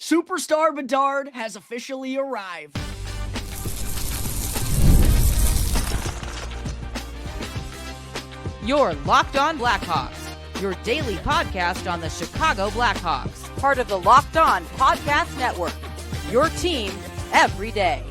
Superstar Bedard has officially arrived. You're Locked On Blackhawks, your daily podcast on the Chicago Blackhawks, part of the Locked On Podcast Network, your team every day.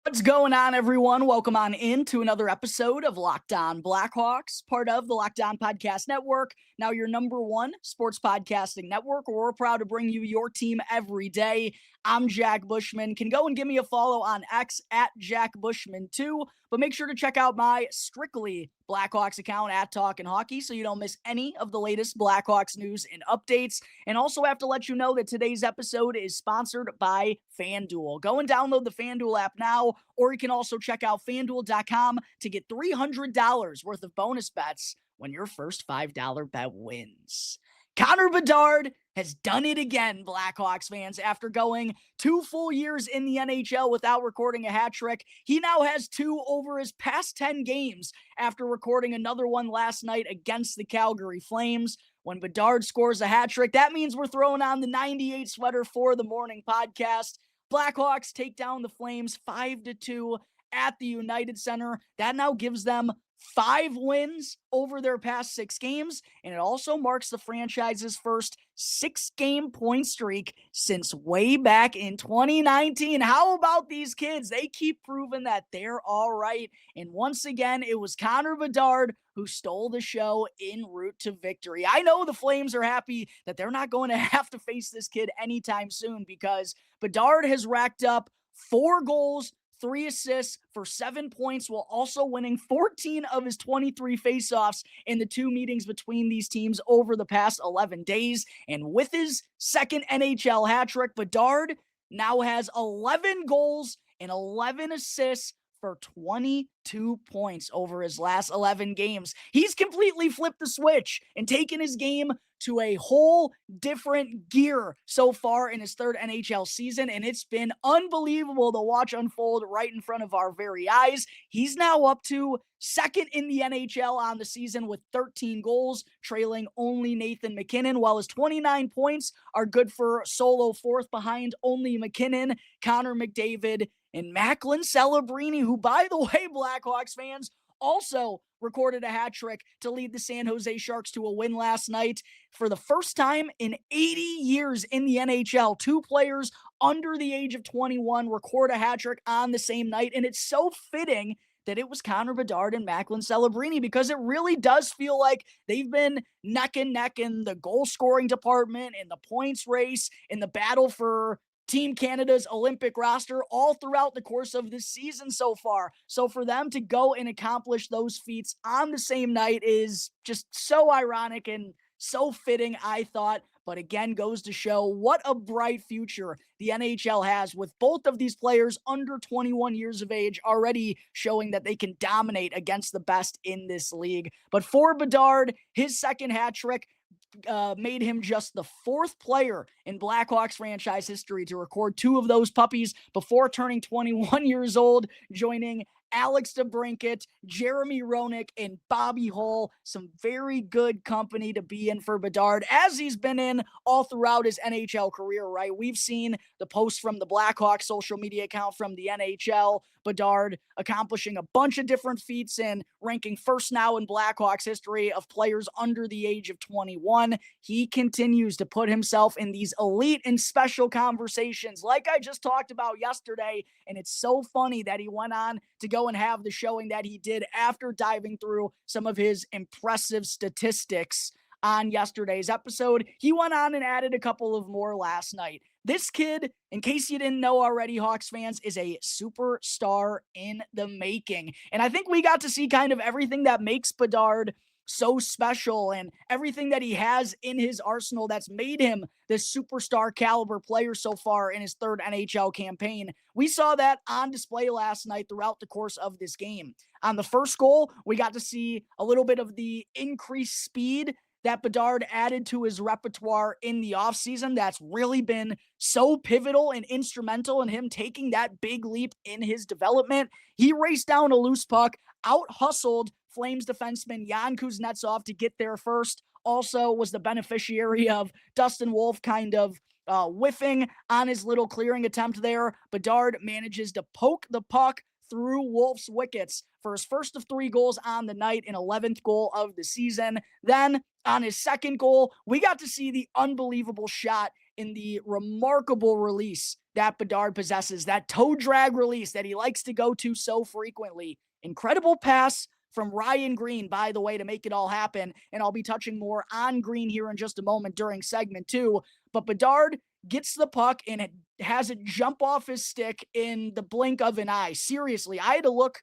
What's going on, everyone? Welcome on in to another episode of Locked On Blackhawks, part of the Locked On Podcast Network, now your number one sports podcasting network, where we're proud to bring you your team every day. I'm Jack Bushman. Can go and give me a follow on X at Jack Bushman 2, but make sure to check out my strictly Blackhawks account at Talkin' Hockey so you don't miss any of the latest Blackhawks news and updates. And also have to let you know that today's episode is sponsored by FanDuel. Go and download the FanDuel app now, or you can also check out FanDuel.com to get $300 worth of bonus bets when your first $5 bet wins. Connor Bedard has done it again, Blackhawks fans. After going 2 full years in the NHL without recording a hat trick, he now has 2 over his past 10 games after recording another one last night against the Calgary Flames. When Bedard scores a hat trick, that means we're throwing on the 98 sweater for the morning podcast. Blackhawks take down the Flames 5-2 at the United Center. That now gives them 5 wins over their past 6 games, and it also marks the franchise's first 6-game point streak since way back in 2019. How about these kids? They keep proving that they're all right. And once again, it was Connor Bedard who stole the show en route to victory. I know the Flames are happy that they're not going to have to face this kid anytime soon, because Bedard has racked up 4 goals, 3 assists for 7 points, while also winning 14 of his 23 faceoffs in the 2 meetings between these teams over the past 11 days. And with his second NHL hat trick, Bedard now has 11 goals and 11 assists for 22 points over his last 11 games. He's completely flipped the switch and taken his game to a whole different gear so far in his 3rd NHL season, and it's been unbelievable to watch unfold right in front of our very eyes. He's now up to 2nd in the NHL on the season with 13 goals, trailing only Nathan MacKinnon, while his 29 points are good for solo 4th behind only MacKinnon, Connor McDavid, and Macklin Celebrini, who, by the way, Blackhawks fans, also recorded a hat trick to lead the San Jose Sharks to a win last night. For the first time in 80 years in the NHL, 2 players under the age of 21 record a hat trick on the same night, and it's so fitting that it was Connor Bedard and Macklin Celebrini, because it really does feel like they've been neck and neck in the goal-scoring department, in the points race, in the battle for Team Canada's Olympic roster all throughout the course of this season so far. So for them to go and accomplish those feats on the same night is just so ironic and so fitting, I thought. But again, goes to show what a bright future the NHL has, with both of these players under 21 years of age already showing that they can dominate against the best in this league. But for Bedard, his second hat trick made him just the 4th player in Blackhawks franchise history to record 2 of those puppies before turning 21 years old, joining Alex DeBrincat, Jeremy Roenick, and Bobby Hull. Some very good company to be in for Bedard, as he's been in all throughout his NHL career, right? We've seen the posts from the Blackhawks social media account from the NHL, Bedard accomplishing a bunch of different feats and ranking first now in Blackhawks history of players under the age of 21. He continues to put himself in these elite and special conversations like I just talked about yesterday, and it's so funny that he went on to go and have the showing that he did after diving through some of his impressive statistics on yesterday's episode. He went on and added a couple of more last night. This kid, in case you didn't know already, Hawks fans, is a superstar in the making. And I think we got to see kind of everything that makes Bedard so special and everything that he has in his arsenal that's made him this superstar caliber player so far in his 3rd NHL campaign. We saw that on display last night throughout the course of this game. On the first goal, we got to see a little bit of the increased speed that Bedard added to his repertoire in the offseason. That's really been so pivotal and instrumental in him taking that big leap in his development. He raced down a loose puck, out-hustled Flames defenseman Jan Kuznetsov to get there first. Also was the beneficiary of Dustin Wolf kind of whiffing on his little clearing attempt there. Bedard manages to poke the puck through Wolf's wickets for his first of 3 goals on the night and 11th goal of the season. Then on his second goal, we got to see the unbelievable shot in the remarkable release that Bedard possesses, that toe drag release that he likes to go to so frequently. Incredible pass from Ryan Green, by the way, to make it all happen. And I'll be touching more on Green here in just a moment during segment 2. But Bedard gets the puck and it has it jump off his stick in the blink of an eye. Seriously, I had to look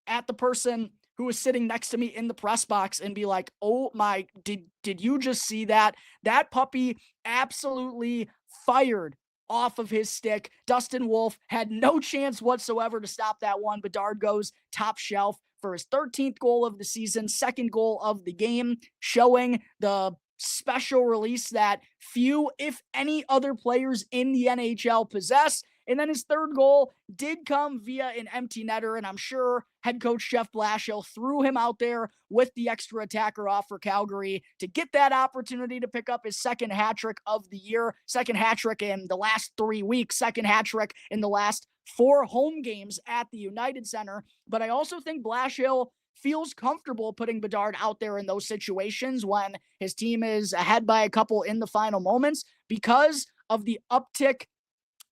at the person who was sitting next to me in the press box and be like, oh my, did you just see that? That puppy absolutely fired off of his stick. Dustin Wolf had no chance whatsoever to stop that one. Bedard goes top shelf for his 13th goal of the season, second goal of the game, showing the special release that few, if any, other players in the NHL possess. And then his third goal did come via an empty netter, and I'm sure head coach Jeff Blashill threw him out there with the extra attacker off for Calgary to get that opportunity to pick up his second hat trick of the year, second hat trick in the last 3 weeks, second hat trick in the last 4 home games at the United Center. But I also think Blashill feels comfortable putting Bedard out there in those situations when his team is ahead by a couple in the final moments because of the uptick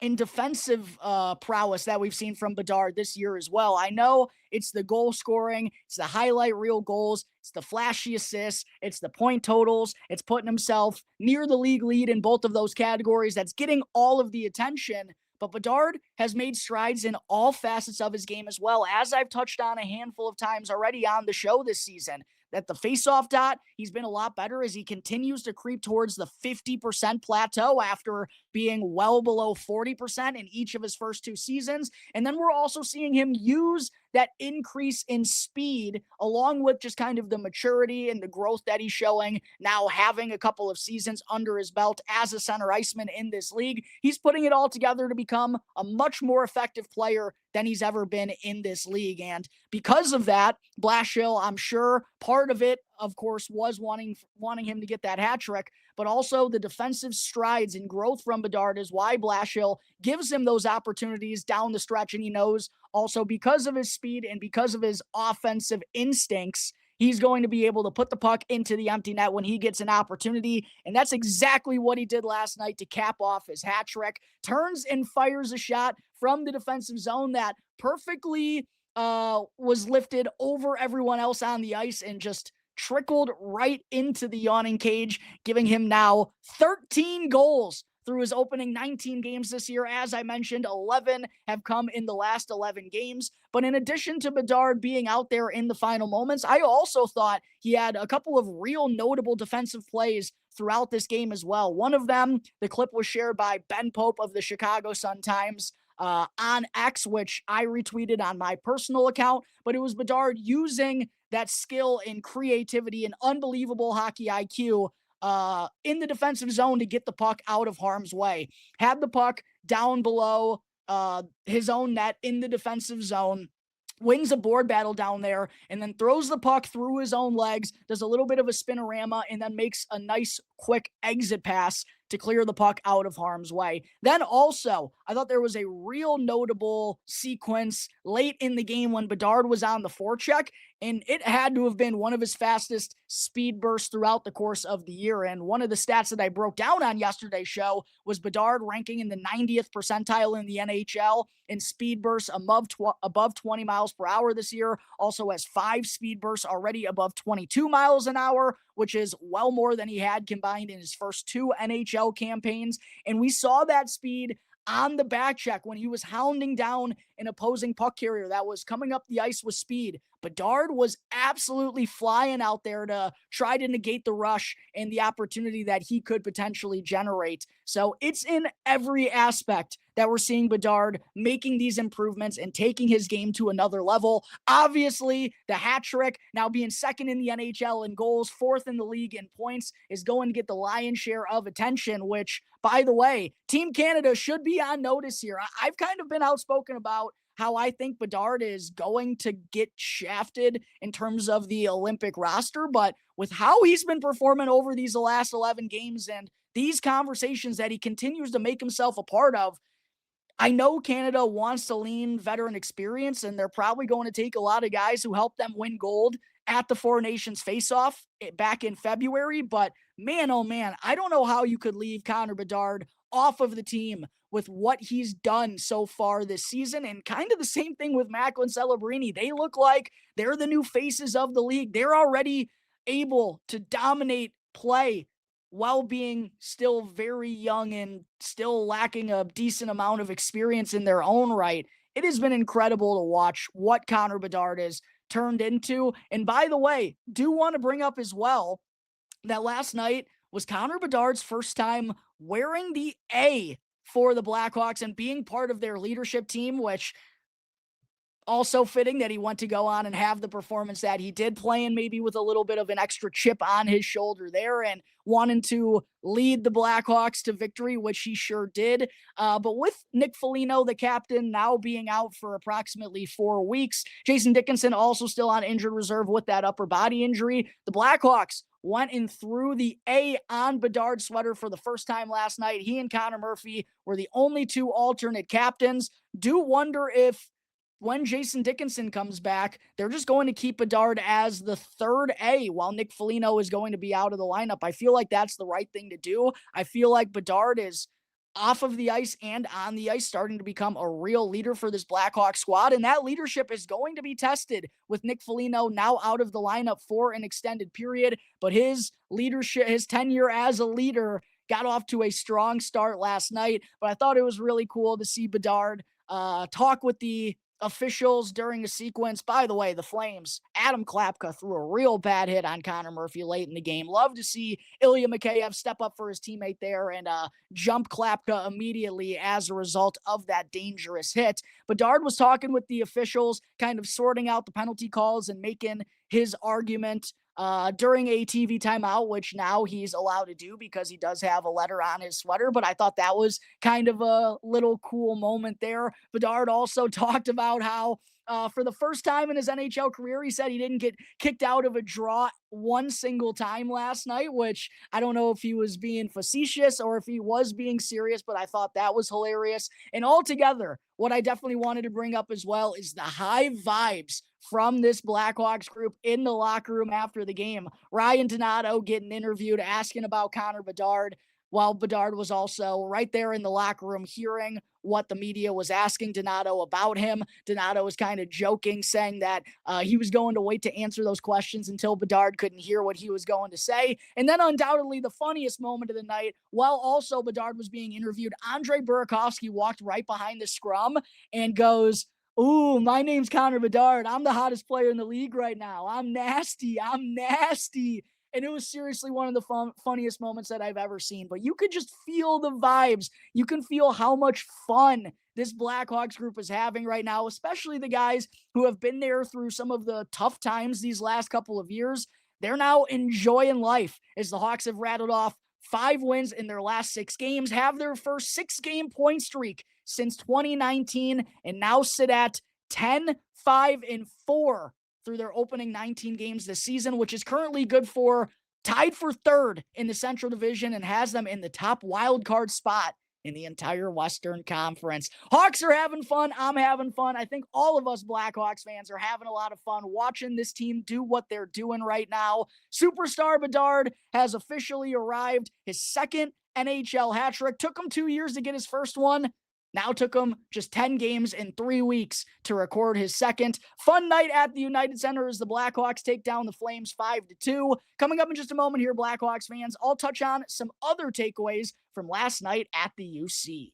in defensive prowess that we've seen from Bedard this year as well. I know it's the goal scoring, it's the highlight reel goals, it's the flashy assists, it's the point totals, it's putting himself near the league lead in both of those categories that's getting all of the attention. But Bedard has made strides in all facets of his game as well, as I've touched on a handful of times already on the show this season. That the faceoff dot, he's been a lot better as he continues to creep towards the 50% plateau after being well below 40% in each of his first 2 seasons. And then we're also seeing him use that increase in speed along with just kind of the maturity and the growth that he's showing now, having a couple of seasons under his belt as a center iceman in this league. He's putting it all together to become a much more effective player than he's ever been in this league. And because of that, Blashill, I'm sure part of it, of course, was wanting him to get that hat trick, but also the defensive strides and growth from Bedard is why Blashill gives him those opportunities down the stretch. And he knows also because of his speed and because of his offensive instincts, he's going to be able to put the puck into the empty net when he gets an opportunity. And that's exactly what he did last night to cap off his hat trick. Turns and fires a shot from the defensive zone that perfectly was lifted over everyone else on the ice and just trickled right into the yawning cage, giving him now 13 goals through his opening 19 games this year. As I mentioned, 11 have come in the last 11 games. But in addition to Bedard being out there in the final moments, I also thought he had a couple of real notable defensive plays throughout this game as well. One of them, the clip was shared by Ben Pope of the Chicago Sun-Times on X, which I retweeted on my personal account, but it was Bedard using that skill and creativity and unbelievable hockey IQ in the defensive zone to get the puck out of harm's way. Had the puck down below his own net in the defensive zone, wins a board battle down there, and then throws the puck through his own legs, does a little bit of a spinorama, and then makes a nice quick exit pass to clear the puck out of harm's way. Then also, I thought there was a real notable sequence late in the game when Bedard was on the forecheck, and it had to have been one of his fastest speed bursts throughout the course of the year. And one of the stats that I broke down on yesterday's show was Bedard ranking in the 90th percentile in the NHL in speed bursts above 20 miles per hour this year. Also has 5 speed bursts already above 22 miles an hour, which is well more than he had combined in his first 2 NHL campaigns. And we saw that speed on the back check when he was hounding down an opposing puck carrier that was coming up the ice with speed. Bedard was absolutely flying out there to try to negate the rush and the opportunity that he could potentially generate. So it's in every aspect that we're seeing Bedard making these improvements and taking his game to another level. Obviously, the hat trick, now being second in the NHL in goals, 4th in the league in points, is going to get the lion's share of attention, which, by the way, Team Canada should be on notice here. I've kind of been outspoken about how I think Bedard is going to get shafted in terms of the Olympic roster, but with how he's been performing over these last 11 games and these conversations that he continues to make himself a part of. I know Canada wants to lean veteran experience, and they're probably going to take a lot of guys who helped them win gold at the Four Nations face-off back in February. But man, oh man, I don't know how you could leave Connor Bedard off of the team with what he's done so far this season. And kind of the same thing with Macklin Celebrini. They look like they're the new faces of the league. They're already able to dominate play while being still very young and still lacking a decent amount of experience in their own right. It has been incredible to watch what Connor Bedard has turned into. And by the way, do want to bring up as well that last night was Connor Bedard's first time wearing the A for the Blackhawks and being part of their leadership team, which also fitting that he went to go on and have the performance that he did, playing maybe with a little bit of an extra chip on his shoulder there and wanting to lead the Blackhawks to victory, which he sure did. But with Nick Foligno, the captain, now being out for approximately 4 weeks, Jason Dickinson also still on injured reserve with that upper body injury, the Blackhawks went and threw the A on Bedard's sweater for the first time last night. He and Connor Murphy were the only two alternate captains. Do wonder if when Jason Dickinson comes back, they're just going to keep Bedard as the third A while Nick Foligno is going to be out of the lineup. I feel like that's the right thing to do. I feel like Bedard is off of the ice and on the ice starting to become a real leader for this Blackhawks squad, and that leadership is going to be tested with Nick Foligno now out of the lineup for an extended period. But his leadership, his tenure as a leader, got off to a strong start last night. But I thought it was really cool to see Bedard talk with the officials during a sequence. By the way, the Flames, Adam Klapka threw a real bad hit on Connor Murphy late in the game. Love to see Ilya Mikheyev step up for his teammate there and jump Klapka immediately as a result of that dangerous hit. Bedard was talking with the officials, kind of sorting out the penalty calls and making his argument during a TV timeout, which now he's allowed to do because he does have a letter on his sweater. But I thought that was kind of a little cool moment there. Bedard also talked about how for the first time in his NHL career, he said he didn't get kicked out of a draw one single time last night, which I don't know if he was being facetious or if he was being serious, but I thought that was hilarious. And altogether, what I definitely wanted to bring up as well is the high vibes from this Blackhawks group in the locker room after the game. Ryan Donato getting interviewed, asking about Connor Bedard, while Bedard was also right there in the locker room hearing what the media was asking Donato about him. Donato was kind of joking, saying that he was going to wait to answer those questions until Bedard couldn't hear what he was going to say. And then undoubtedly the funniest moment of the night, while also Bedard was being interviewed, Andre Burakovsky walked right behind the scrum and goes, "Ooh, my name's Connor Bedard. I'm the hottest player in the league right now. I'm nasty. I'm nasty." And it was seriously one of the funniest moments that I've ever seen. But you could just feel the vibes. You can feel how much fun this Blackhawks group is having right now, especially the guys who have been there through some of the tough times these last couple of years. They're now enjoying life as the Hawks have rattled off 5 wins in their last 6 games, have their first 6-game point streak since 2019, and now sit at 10-5-4 through their opening 19 games this season, which is currently good for tied for 3rd in the Central Division and has them in the top wild card spot in the entire Western Conference. Hawks are having fun. I'm having fun. I think all of us Blackhawks fans are having a lot of fun watching this team do what they're doing right now. Superstar Bedard has officially arrived. His 2nd NHL hat trick. Took him 2 years to get his first one. Now took him just 10 games in 3 weeks to record his 2nd. Fun night at the United Center as the Blackhawks take down the Flames 5-2. Coming up in just a moment here, Blackhawks fans, I'll touch on some other takeaways from last night at the UC.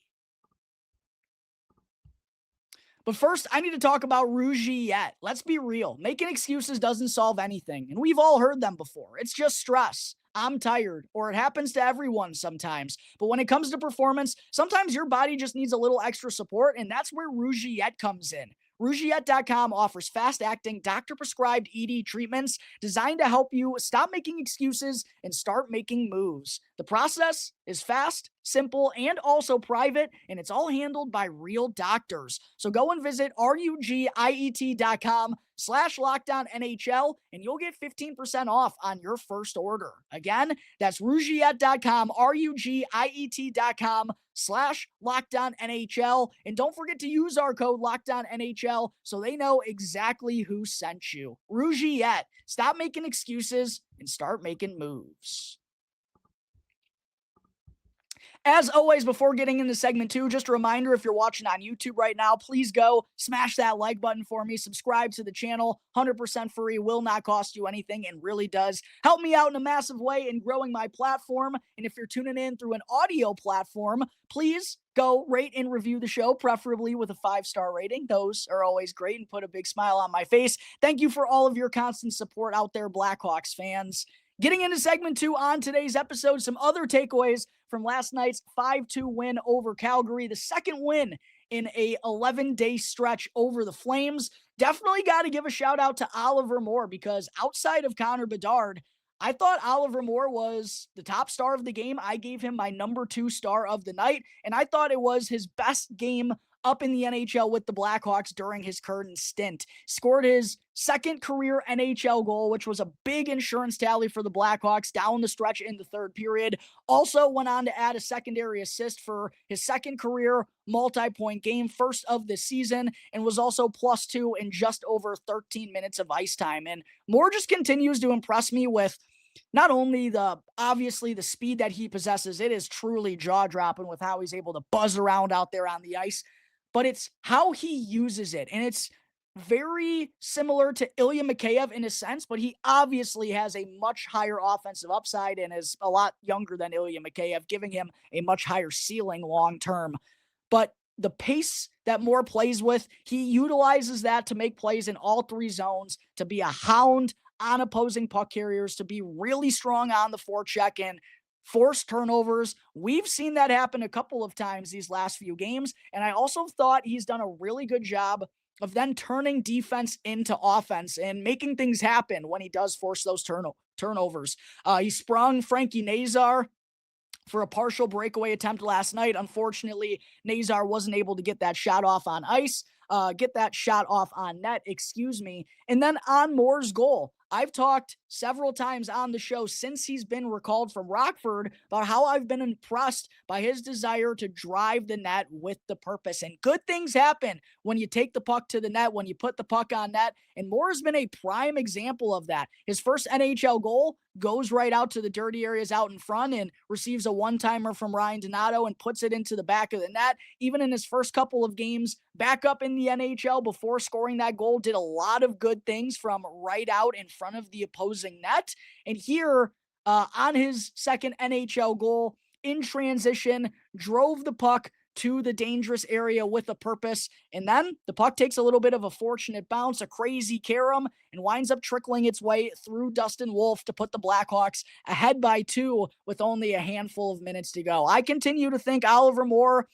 But first, I need to talk about Rougiette. Let's be real. Making excuses doesn't solve anything, and we've all heard them before. It's just stress. I'm tired, or it happens to everyone sometimes. But when it comes to performance, sometimes your body just needs a little extra support, and that's where Rougiette comes in. Rougiette.com offers fast-acting, doctor-prescribed ED treatments designed to help you stop making excuses and start making moves. The process is fast, simple, and also private, and it's all handled by real doctors. So go and visit RUGIET.com RugiEtte.com/LockedOnNHL, and you'll get 15% off on your first order. Again, that's RugiEtte.com, RugiEtte.com/LockedOnNHL. And don't forget to use our code LockedOnNHL so they know exactly who sent you. Rugiette, stop making excuses and start making moves. As always, before getting into segment 2, just a reminder, if you're watching on YouTube right now, please go smash that like button for me. Subscribe to the channel, 100% free, will not cost you anything, and really does help me out in a massive way in growing my platform. And if you're tuning in through an audio platform, please go rate and review the show, preferably with a 5-star rating. Those are always great and put a big smile on my face. Thank you for all of your constant support out there, Blackhawks fans. Getting into segment 2 on today's episode, some other takeaways from last night's 5-2 win over Calgary, the second win in a 11-day stretch over the Flames. Definitely got to give a shout out to Oliver Moore, because outside of Connor Bedard, I thought Oliver Moore was the top star of the game. I gave him my number 2 star of the night, and I thought it was his best game up in the NHL with the Blackhawks during his current stint. Scored his second career NHL goal, which was a big insurance tally for the Blackhawks down the stretch in the third period. Also went on to add a secondary assist for his second career multi-point game, first of the season, and was also +2 in just over 13 minutes of ice time. And Moore just continues to impress me with not only obviously the speed that he possesses. It is truly jaw-dropping with how he's able to buzz around out there on the ice, but it's how he uses it. And it's very similar to Ilya Mikheyev in a sense, but he obviously has a much higher offensive upside and is a lot younger than Ilya Mikheyev, giving him a much higher ceiling long term. But the pace that Moore plays with, he utilizes that to make plays in all 3 zones, to be a hound on opposing puck carriers, to be really strong on the forecheck and force turnovers. We've seen that happen a couple of times these last few games, and I also thought he's done a really good job of then turning defense into offense and making things happen when he does force those turnovers. He sprung Frankie Nazar for a partial breakaway attempt last night. Unfortunately, Nazar wasn't able to get that shot off on net, And then on Moore's goal, I've talked several times on the show since he's been recalled from Rockford about how I've been impressed by his desire to drive the net with the purpose. And good things happen when you take the puck to the net, when you put the puck on net. And Moore has been a prime example of that. His first NHL goal goes right out to the dirty areas out in front and receives a one-timer from Ryan Donato and puts it into the back of the net. Even in his first couple of games back up in the NHL before scoring that goal, did a lot of good things from right out in front of the opposing net. And here, on his second NHL goal, in transition, drove the puck to the dangerous area with a purpose. And then the puck takes a little bit of a fortunate bounce, a crazy carom, and winds up trickling its way through Dustin Wolf to put the Blackhawks ahead by 2 with only a handful of minutes to go. I continue to think Oliver Moore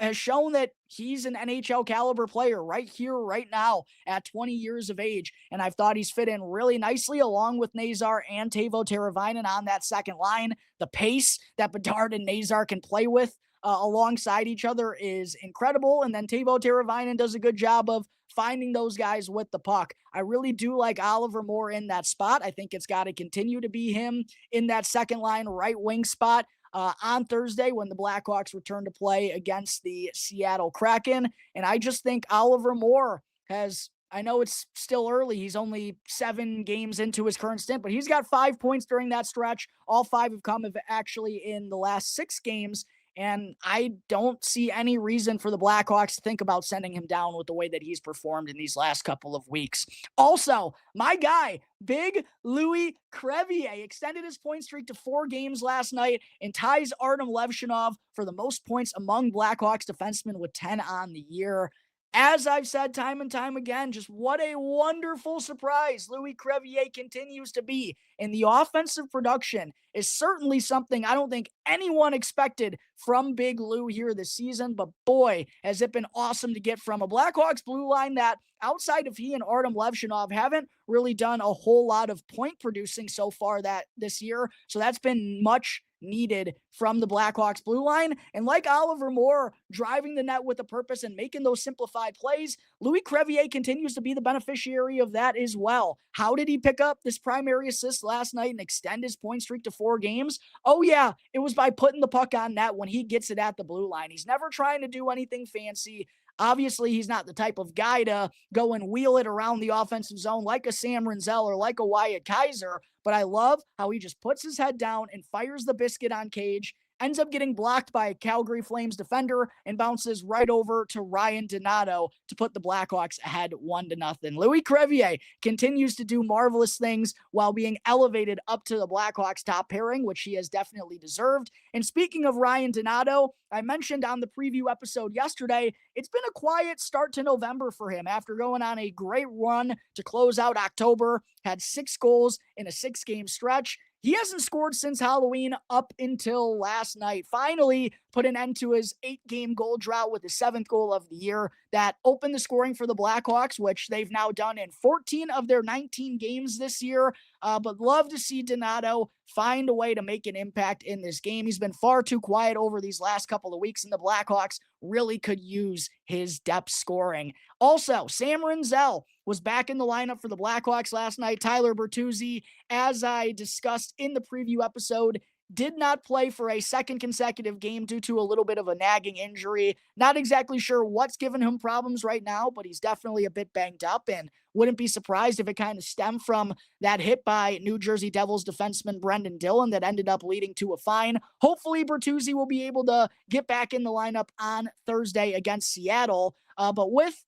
has shown that he's an NHL caliber player right here, right now at 20 years of age. And I've thought he's fit in really nicely along with Nazar and Teuvo Teravainen on that second line. The pace that Bedard and Nazar can play with alongside each other is incredible. And then Teuvo Teravainen does a good job of finding those guys with the puck. I really do like Oliver Moore in that spot. I think it's got to continue to be him in that second line right wing spot. On Thursday when the Blackhawks return to play against the Seattle Kraken. And I just think Oliver Moore I know it's still early. He's only 7 games into his current stint, but he's got 5 points during that stretch. All 5 have come actually in the last 6 games. And I don't see any reason for the Blackhawks to think about sending him down with the way that he's performed in these last couple of weeks. Also, my guy, Big Louis Crevier, extended his point streak to 4 games last night and ties Artem Levshinov for the most points among Blackhawks defensemen with 10 on the year. As I've said time and time again, just what a wonderful surprise Louis Crevier continues to be. And the offensive production is certainly something I don't think anyone expected from Big Lou here this season. But boy, has it been awesome to get from a Blackhawks blue line that outside of he and Artem Levshinov, haven't really done a whole lot of point producing so far this year. So that's been much needed from the Blackhawks blue line. And like Oliver Moore driving the net with a purpose and making those simplified plays, Louis Crevier continues to be the beneficiary of that as well. How did he pick up this primary assist last night and extend his point streak to 4 games? Oh yeah, it was by putting the puck on net when he gets it at the blue line. He's never trying to do anything fancy. Obviously, he's not the type of guy to go and wheel it around the offensive zone like a Sam Rinzel or like a Wyatt Kaiser, but I love how he just puts his head down and fires the biscuit on cage, ends up getting blocked by a Calgary Flames defender, and bounces right over to Ryan Donato to put the Blackhawks ahead 1-0. Louis Crevier continues to do marvelous things while being elevated up to the Blackhawks top pairing, which he has definitely deserved. And speaking of Ryan Donato, I mentioned on the preview episode yesterday, it's been a quiet start to November for him after going on a great run to close out October, had 6 goals in a 6-game stretch. He hasn't scored since Halloween up until last night. Finally put an end to his 8-game goal drought with his 7th goal of the year. That opened the scoring for the Blackhawks, which they've now done in 14 of their 19 games this year. But love to see Donato find a way to make an impact in this game. He's been far too quiet over these last couple of weeks, and the Blackhawks really could use his depth scoring. Also, Sam Rinzel was back in the lineup for the Blackhawks last night. Tyler Bertuzzi, as I discussed in the preview episode, did not play for a second consecutive game due to a little bit of a nagging injury. Not exactly sure what's giving him problems right now, but he's definitely a bit banged up, and wouldn't be surprised if it kind of stemmed from that hit by New Jersey Devils defenseman Brendan Dillon that ended up leading to a fine. Hopefully Bertuzzi will be able to get back in the lineup on Thursday against Seattle. But with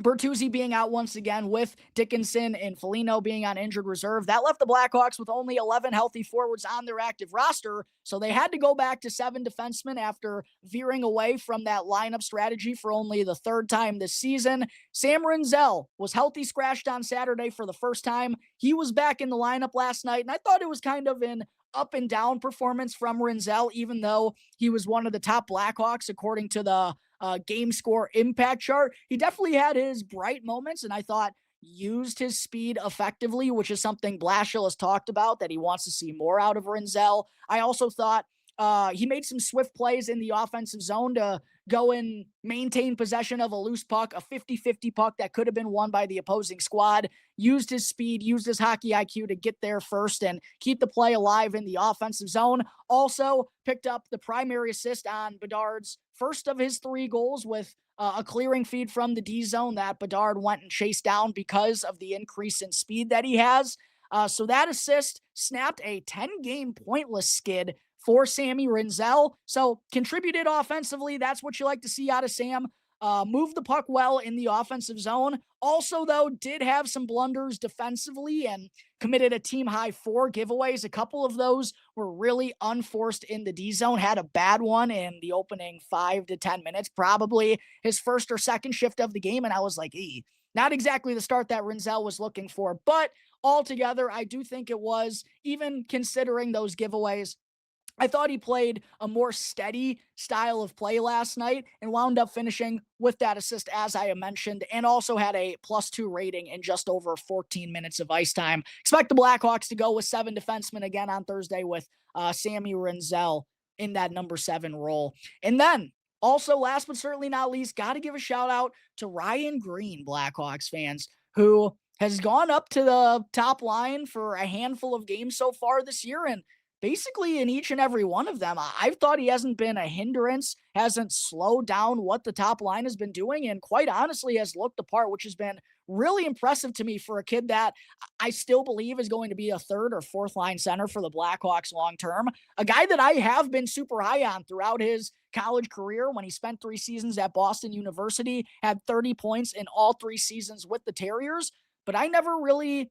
Bertuzzi being out once again, with Dickinson and Foligno being on injured reserve, that left the Blackhawks with only 11 healthy forwards on their active roster, so they had to go back to 7 defensemen after veering away from that lineup strategy for only the 3rd time this season. Sam Rinzel was healthy scratched on Saturday for the first time. He was back in the lineup last night, and I thought it was kind of an up and down performance from Rinzel, even though he was one of the top Blackhawks according to the game score impact chart. He definitely had his bright moments, and I thought used his speed effectively, which is something Blashill has talked about, that he wants to see more out of Rinzel. I also thought he made some swift plays in the offensive zone to go and maintain possession of a loose puck, a 50-50 puck that could have been won by the opposing squad. Used his speed, used his hockey IQ to get there first and keep the play alive in the offensive zone. Also picked up the primary assist on Bedard's first of his 3 goals with a clearing feed from the D zone that Bedard went and chased down because of the increase in speed that he has. So that assist snapped a 10-game pointless skid for Sammy Rinzel. So contributed offensively. That's what you like to see out of Sam. Moved the puck well in the offensive zone. Also, though, did have some blunders defensively and committed a team-high 4 giveaways. A couple of those were really unforced in the D zone. Had a bad one in the opening 5 to 10 minutes, probably his first or second shift of the game, and I was like, not exactly the start that Rinzel was looking for. But altogether, I do think it was, even considering those giveaways, I thought he played a more steady style of play last night and wound up finishing with that assist, as I mentioned, and also had a +2 rating in just over 14 minutes of ice time. Expect the Blackhawks to go with 7 defensemen again on Thursday with Sammy Rinzel in that number 7 role. And then, also, last but certainly not least, got to give a shout out to Ryan Green, Blackhawks fans, who has gone up to the top line for a handful of games so far this year, and basically in each and every one of them, I've thought he hasn't been a hindrance, hasn't slowed down what the top line has been doing, and quite honestly has looked the part, which has been really impressive to me for a kid that I still believe is going to be a 3rd or 4th line center for the Blackhawks long term. A guy that I have been super high on throughout his college career when he spent 3 seasons at Boston University, had 30 points in all 3 seasons with the Terriers, but I never really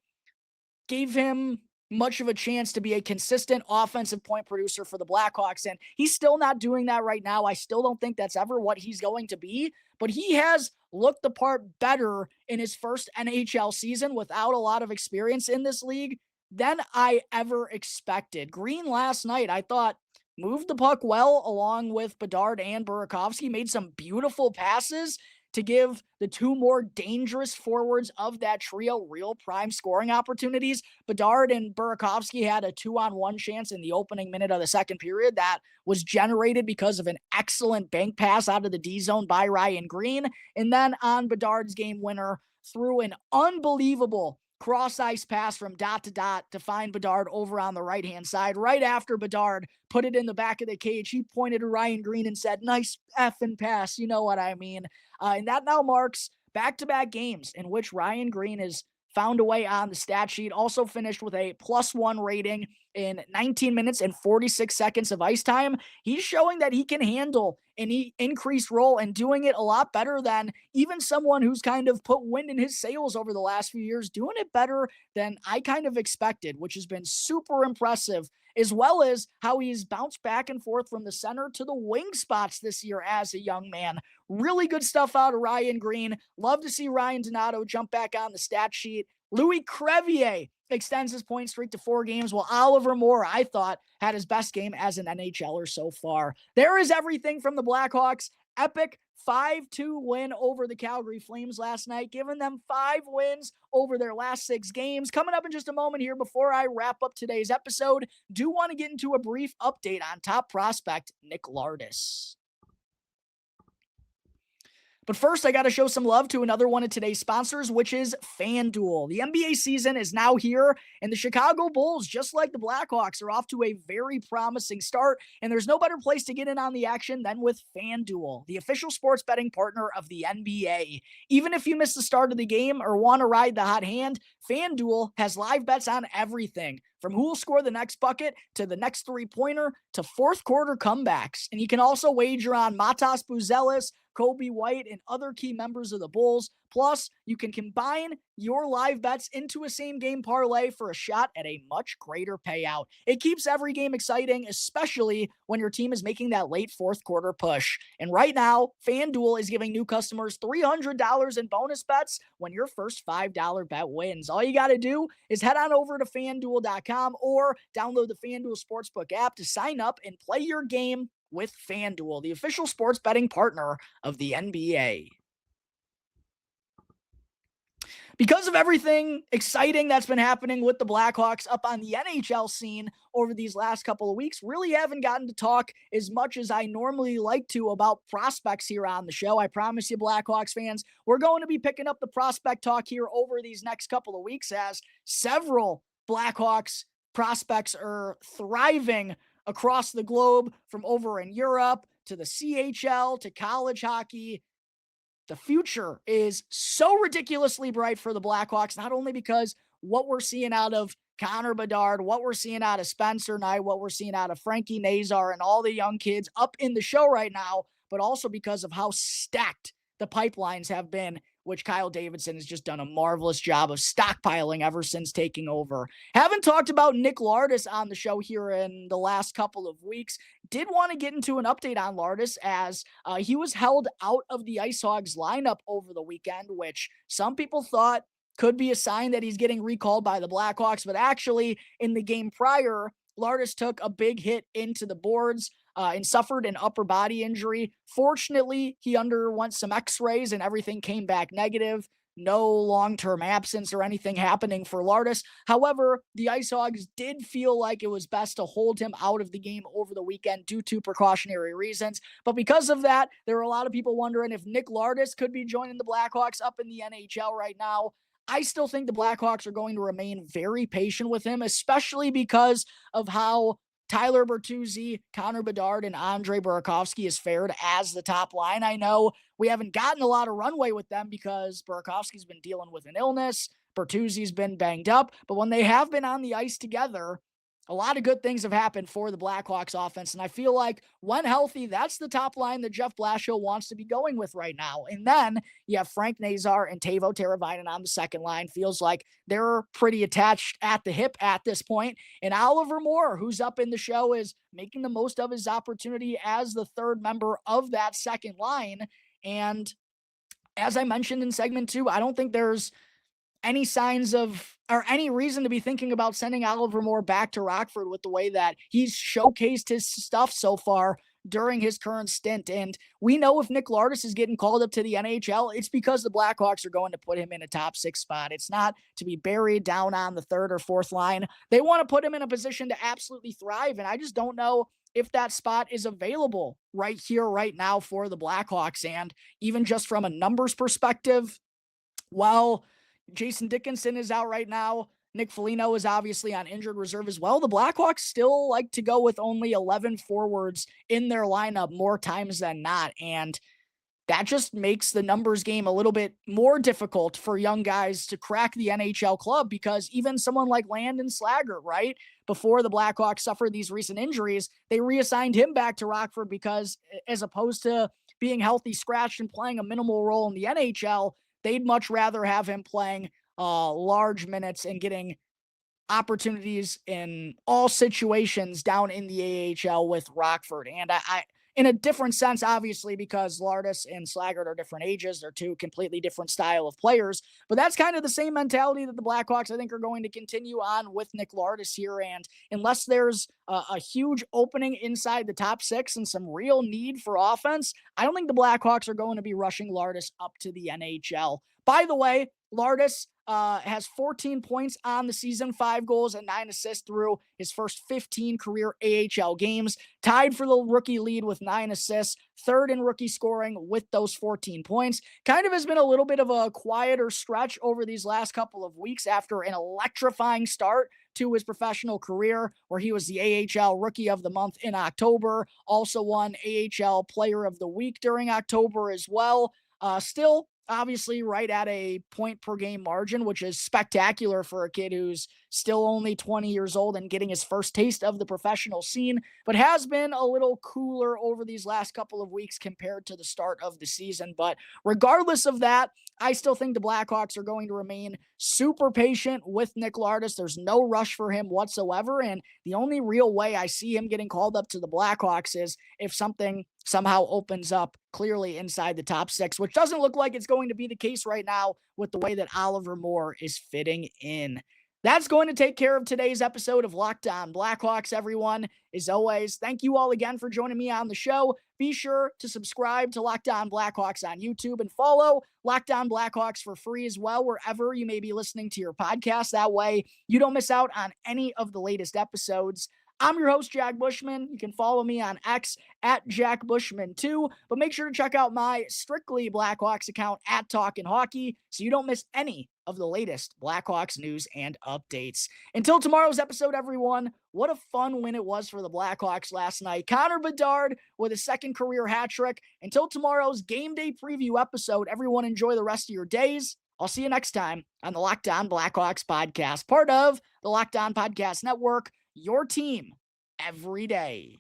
gave him much of a chance to be a consistent offensive point producer for the Blackhawks, and he's still not doing that right now. I still don't think that's ever what he's going to be, but he has looked the part better in his first NHL season without a lot of experience in this league than I ever expected. Green last night, I thought, moved the puck well along with Bedard and Burakovsky, made some beautiful passes, to give the two more dangerous forwards of that trio real prime scoring opportunities. Bedard and Burakovsky had a 2-on-1 chance in the opening minute of the second period that was generated because of an excellent bank pass out of the D zone by Ryan Green. And then on Bedard's game winner, through an unbelievable cross-ice pass from dot to dot to find Bedard over on the right-hand side. Right after Bedard put it in the back of the cage, he pointed to Ryan Green and said, "Nice effing pass." You know what I mean? And that now marks back-to-back games in which Ryan Green has found a way on the stat sheet. Also finished with a +1 rating in 19 minutes and 46 seconds of ice time. He's showing that he can handle an increased role and doing it a lot better than even someone who's kind of put wind in his sails over the last few years, doing it better than I kind of expected, which has been super impressive, as well as how he's bounced back and forth from the center to the wing spots this year as a young man. Really good stuff out of Ryan Green. Love to see Ryan Donato jump back on the stat sheet. Louis Crevier extends his point streak to 4 games, while Oliver Moore, I thought, had his best game as an NHLer so far. There is everything from the Blackhawks. Epic 5-2 win over the Calgary Flames last night, giving them 5 wins over their last 6 games. Coming up in just a moment here before I wrap up today's episode, do want to get into a brief update on top prospect Nick Lardis. But first, I got to show some love to another one of today's sponsors, which is FanDuel. The NBA season is now here, and the Chicago Bulls, just like the Blackhawks, are off to a very promising start, and there's no better place to get in on the action than with FanDuel, the official sports betting partner of the NBA. Even if you miss the start of the game or want to ride the hot hand, FanDuel has live bets on everything, from who will score the next bucket to the next three-pointer to fourth quarter comebacks. And you can also wager on Matas Buzelis, Kobe White, and other key members of the Bulls. Plus, you can combine your live bets into a same-game parlay for a shot at a much greater payout. It keeps every game exciting, especially when your team is making that late fourth quarter push. And right now, FanDuel is giving new customers $300 in bonus bets when your first $5 bet wins. All you got to do is head on over to FanDuel.com or download the FanDuel Sportsbook app to sign up and play your game with FanDuel, the official sports betting partner of the NBA. Because of everything exciting that's been happening with the Blackhawks up on the NHL scene over these last couple of weeks, really haven't gotten to talk as much as I normally like to about prospects here on the show. I promise you, Blackhawks fans, we're going to be picking up the prospect talk here over these next couple of weeks as several Blackhawks prospects are thriving across the globe, from over in Europe to the CHL to college hockey. The future is so ridiculously bright for the Blackhawks, not only because what we're seeing out of Connor Bedard, what we're seeing out of Spencer Knight, what we're seeing out of Frankie Nazar and all the young kids up in the show right now, but also because of how stacked the pipelines have been, which Kyle Davidson has just done a marvelous job of stockpiling ever since taking over. Haven't talked about Nick Lardis on the show here in the last couple of weeks. Did want to get into an update on Lardis as he was held out of the IceHogs lineup over the weekend, which some people thought could be a sign that he's getting recalled by the Blackhawks. But actually, in the game prior, Lardis took a big hit into the boards and suffered an upper body injury. Fortunately, he underwent some x-rays and everything came back negative. No long-term absence or anything happening for Lardis. However, the IceHogs did feel like it was best to hold him out of the game over the weekend due to precautionary reasons. But because of that, there were a lot of people wondering if Nick Lardis could be joining the Blackhawks up in the NHL right now. I still think the Blackhawks are going to remain very patient with him, especially because of how Tyler Bertuzzi, Connor Bedard, and Andre Burakovsky has fared as the top line. I know we haven't gotten a lot of runway with them because Burakovsky's been dealing with an illness, Bertuzzi's been banged up, but when they have been on the ice together, a lot of good things have happened for the Blackhawks offense, and I feel like when healthy, that's the top line that Jeff Blashill wants to be going with right now. And then you have Frank Nazar and Teuvo Teravainen on the second line. Feels like they're pretty attached at the hip at this point. And Oliver Moore, who's up in the show, is making the most of his opportunity as the third member of that second line. And as I mentioned in segment 2, I don't think there's any signs of or any reason to be thinking about sending Oliver Moore back to Rockford with the way that he's showcased his stuff so far during his current stint. And we know if Nick Lardis is getting called up to the NHL, it's because the Blackhawks are going to put him in a top 6 spot. It's not to be buried down on the 3rd or 4th line. They want to put him in a position to absolutely thrive. And I just don't know if that spot is available right here, right now for the Blackhawks. And even just from a numbers perspective, while Jason Dickinson is out right now, Nick Foligno is obviously on injured reserve as well. The Blackhawks still like to go with only 11 forwards in their lineup more times than not. And that just makes the numbers game a little bit more difficult for young guys to crack the NHL club, because even someone like Landon Slaggert, right, before the Blackhawks suffered these recent injuries, they reassigned him back to Rockford because as opposed to being healthy, scratched, and playing a minimal role in the NHL, they'd much rather have him playing large minutes and getting opportunities in all situations down in the AHL with Rockford. And I in a different sense, obviously, because Lardis and Slaggert are different ages. They're two completely different style of players. But that's kind of the same mentality that the Blackhawks, I think, are going to continue on with Nick Lardis here. And unless there's a huge opening inside the top 6 and some real need for offense, I don't think the Blackhawks are going to be rushing Lardis up to the NHL. By the way, Lardis has 14 points on the season, 5 goals and 9 assists through his first 15 career AHL games, tied for the rookie lead with 9 assists, 3rd in rookie scoring with those 14 points. Kind of has been a little bit of a quieter stretch over these last couple of weeks after an electrifying start to his professional career, where he was the AHL Rookie of the Month in October, also won AHL Player of the Week during October as well. Still, obviously, right at a point per game margin, which is spectacular for a kid who's still only 20 years old and getting his first taste of the professional scene, but has been a little cooler over these last couple of weeks compared to the start of the season. But regardless of that, I still think the Blackhawks are going to remain super patient with Nick Lardis. There's no rush for him whatsoever. And the only real way I see him getting called up to the Blackhawks is if something somehow opens up clearly inside the top 6, which doesn't look like it's going to be the case right now with the way that Oliver Moore is fitting in. That's going to take care of today's episode of Locked On Blackhawks, everyone. As always, thank you all again for joining me on the show. Be sure to subscribe to Locked On Blackhawks on YouTube and follow Locked On Blackhawks for free as well, wherever you may be listening to your podcast. That way, you don't miss out on any of the latest episodes. I'm your host, Jack Bushman. You can follow me on X at Jack Bushman2, but make sure to check out my Strictly Blackhawks account at Talkin' Hockey so you don't miss any of the latest Blackhawks news and updates. Until tomorrow's episode, everyone, what a fun win it was for the Blackhawks last night. Connor Bedard with a 2nd career hat trick. Until tomorrow's game day preview episode, everyone enjoy the rest of your days. I'll see you next time on the Locked On Blackhawks podcast, part of the Locked On Podcast Network, your team every day.